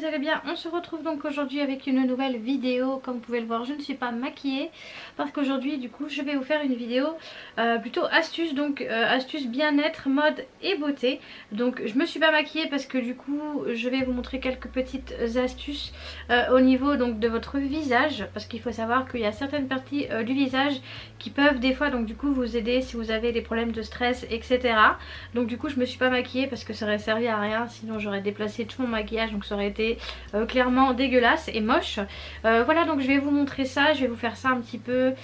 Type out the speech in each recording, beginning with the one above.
vous allez bien? On se retrouve donc aujourd'hui avec une nouvelle vidéo. Comme vous pouvez le voir, je ne suis pas maquillée parce qu'aujourd'hui du coup je vais vous faire une vidéo plutôt astuce, donc astuce bien-être, mode et beauté. Donc je me suis pas maquillée parce que du coup je vais vous montrer quelques petites astuces au niveau donc de votre visage, parce qu'il faut savoir qu'il y a certaines parties du visage qui peuvent des fois donc du coup vous aider si vous avez des problèmes de stress, etc. Donc du coup je me suis pas maquillée parce que ça aurait servi à rien, sinon j'aurais déplacé tout mon maquillage, donc ça aurait été clairement dégueulasse et moche. Voilà, donc je vais vous montrer ça, je vais vous faire ça un petit peu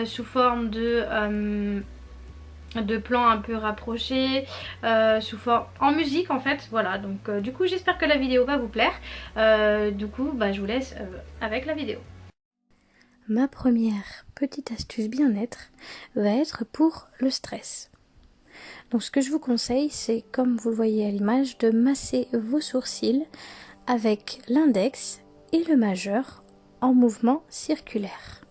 sous forme de plans un peu rapprochés, sous forme en musique en fait. Voilà, donc du coup j'espère que la vidéo va vous plaire. Du coup je vous laisse avec la vidéo. Ma première petite astuce bien-être va être pour le stress. Donc ce que je vous conseille, c'est, comme vous le voyez à l'image, de masser vos sourcils avec l'index et le majeur en mouvement circulaire.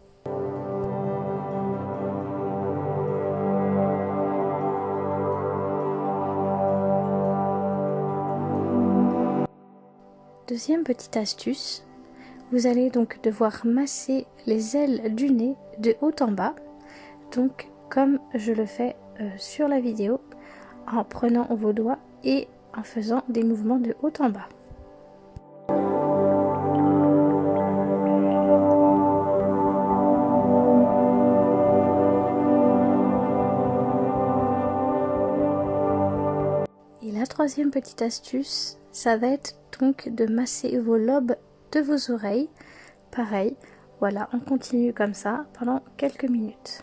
Deuxième petite astuce, vous allez donc devoir masser les ailes du nez de haut en bas, donc comme je le fais sur la vidéo, en prenant vos doigts et en faisant des mouvements de haut en bas. Et la troisième petite astuce, ça va être donc de masser vos lobes de vos oreilles. Pareil, voilà, on continue comme ça pendant quelques minutes.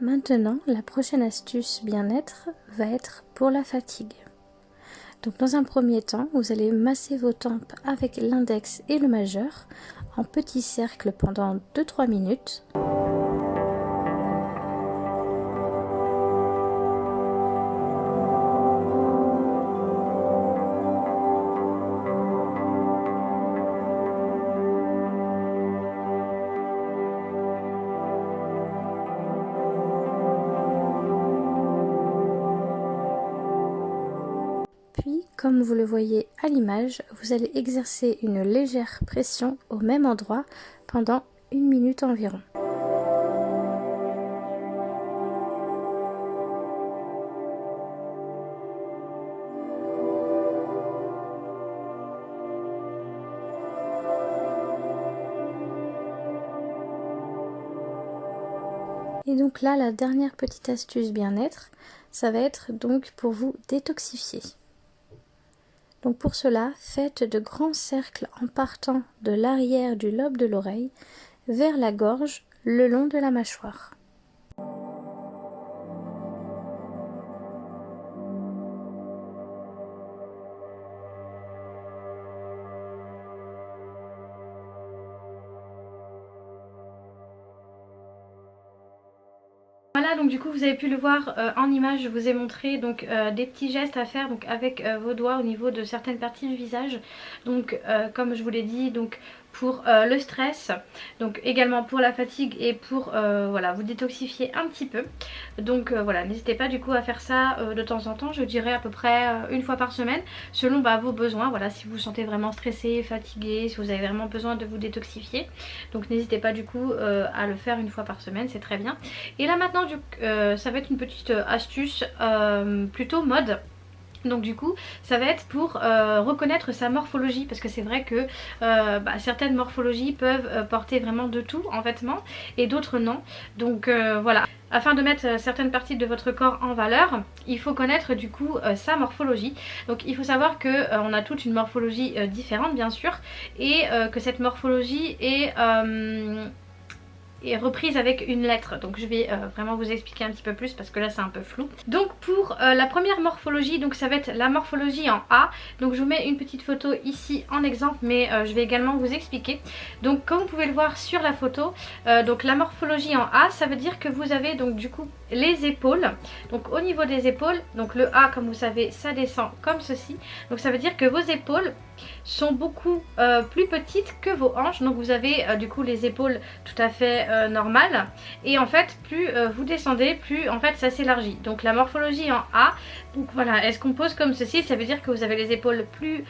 Maintenant, la prochaine astuce bien-être va être pour la fatigue. Donc dans un premier temps, vous allez masser vos tempes avec l'index et le majeur en petits cercles pendant 2-3 minutes. Puis, comme vous le voyez à l'image, vous allez exercer une légère pression au même endroit pendant 1 minute environ. Et donc là, la dernière petite astuce bien-être, ça va être donc pour vous détoxifier. Donc pour cela, faites de grands cercles en partant de l'arrière du lobe de l'oreille vers la gorge le long de la mâchoire. Voilà, donc du coup vous avez pu le voir en image, je vous ai montré donc des petits gestes à faire donc avec vos doigts au niveau de certaines parties du visage. Donc comme je vous l'ai dit, donc pour le stress, donc également pour la fatigue et pour voilà, vous détoxifier un petit peu. Donc voilà, n'hésitez pas du coup à faire ça de temps en temps, je dirais à peu près une fois par semaine, selon vos besoins. Voilà, si vous vous sentez vraiment stressé, fatigué, si vous avez vraiment besoin de vous détoxifier. Donc n'hésitez pas du coup à le faire une fois par semaine, c'est très bien. Et là maintenant ça va être une petite astuce plutôt mode. Donc du coup ça va être pour reconnaître sa morphologie, parce que c'est vrai que certaines morphologies peuvent porter vraiment de tout en vêtements et d'autres non. Donc voilà, afin de mettre certaines parties de votre corps en valeur, il faut connaître du coup sa morphologie. Donc il faut savoir que on a toute une morphologie différente bien sûr, et que cette morphologie est reprise avec une lettre. Donc je vais vraiment vous expliquer un petit peu plus parce que là c'est un peu flou. Donc pour la première morphologie, donc ça va être la morphologie en A. Donc je vous mets une petite photo ici en exemple, mais je vais également vous expliquer. Donc comme vous pouvez le voir sur la photo, donc la morphologie en A, ça veut dire que vous avez donc du coup les épaules. Donc au niveau des épaules, donc le A comme vous savez ça descend comme ceci. Donc ça veut dire que vos épaules sont beaucoup plus petites que vos hanches. Donc vous avez du coup les épaules tout à fait normales. Et en fait plus vous descendez, plus en fait ça s'élargit. Donc la morphologie en A, donc voilà, elle se compose comme ceci. Ça veut dire que vous avez les épaules plus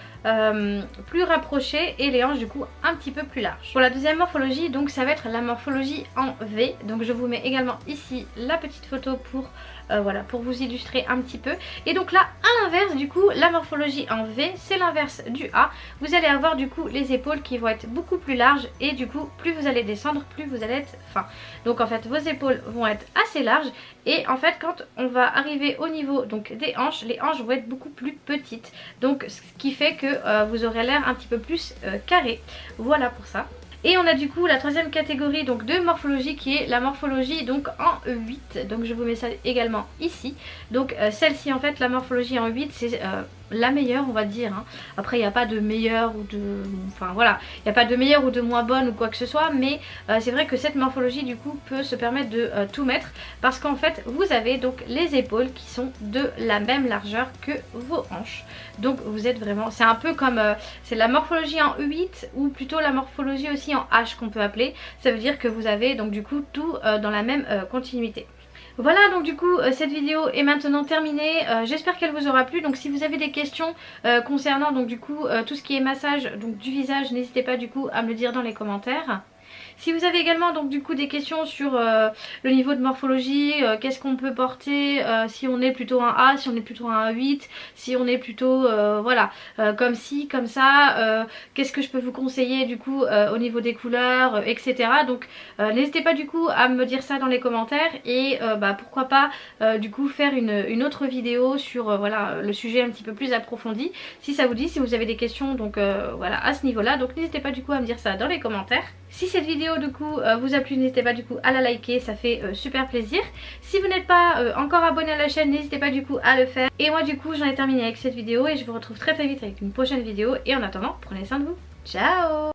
rapprochées et les hanches du coup un petit peu plus larges. Pour la deuxième morphologie, donc ça va être la morphologie en V. Donc je vous mets également ici la petite photo pour voilà, pour vous illustrer un petit peu. Et donc là à l'inverse du coup, la morphologie en V c'est l'inverse du A. Vous allez avoir du coup les épaules qui vont être beaucoup plus larges et du coup plus vous allez descendre, plus vous allez être fin. Donc en fait vos épaules vont être assez larges et en fait quand on va arriver au niveau donc des hanches, les hanches vont être beaucoup plus petites. Donc ce qui fait que vous aurez l'air un petit peu plus carré. Voilà pour ça. Et on a du coup la troisième catégorie donc de morphologie qui est la morphologie donc en 8. Donc je vous mets ça également ici. Donc celle-ci en fait la morphologie en 8 c'est la meilleure on va dire hein. Après il n'y a pas de meilleure ou de... Enfin voilà, il n'y a pas de meilleure ou de moins bonne ou quoi que ce soit. Mais c'est vrai que cette morphologie du coup peut se permettre de tout mettre. Parce qu'en fait vous avez donc les épaules qui sont de la même largeur que vos hanches. Donc vous êtes vraiment... C'est un peu comme... c'est la morphologie en 8 ou plutôt la morphologie aussi en H qu'on peut appeler. Ça veut dire que vous avez donc du coup tout dans la même continuité. Voilà donc du coup cette vidéo est maintenant terminée, j'espère qu'elle vous aura plu. Donc si vous avez des questions concernant donc du coup tout ce qui est massage donc du visage, n'hésitez pas du coup à me le dire dans les commentaires. Si vous avez également donc du coup des questions sur le niveau de morphologie, qu'est-ce qu'on peut porter, si on est plutôt un A, si on est plutôt un 8, si on est plutôt voilà comme ci, comme ça, qu'est-ce que je peux vous conseiller du coup au niveau des couleurs, etc. Donc n'hésitez pas du coup à me dire ça dans les commentaires et pourquoi pas du coup faire une autre vidéo sur voilà le sujet un petit peu plus approfondi si ça vous dit, si vous avez des questions donc voilà à ce niveau là. Donc n'hésitez pas du coup à me dire ça dans les commentaires. Si cette vidéo du coup vous a plu, n'hésitez pas du coup à la liker, ça fait super plaisir. Si vous n'êtes pas encore abonné à la chaîne, n'hésitez pas du coup à le faire. Et moi du coup j'en ai terminé avec cette vidéo et je vous retrouve très vite avec une prochaine vidéo. Et en attendant, prenez soin de vous. Ciao!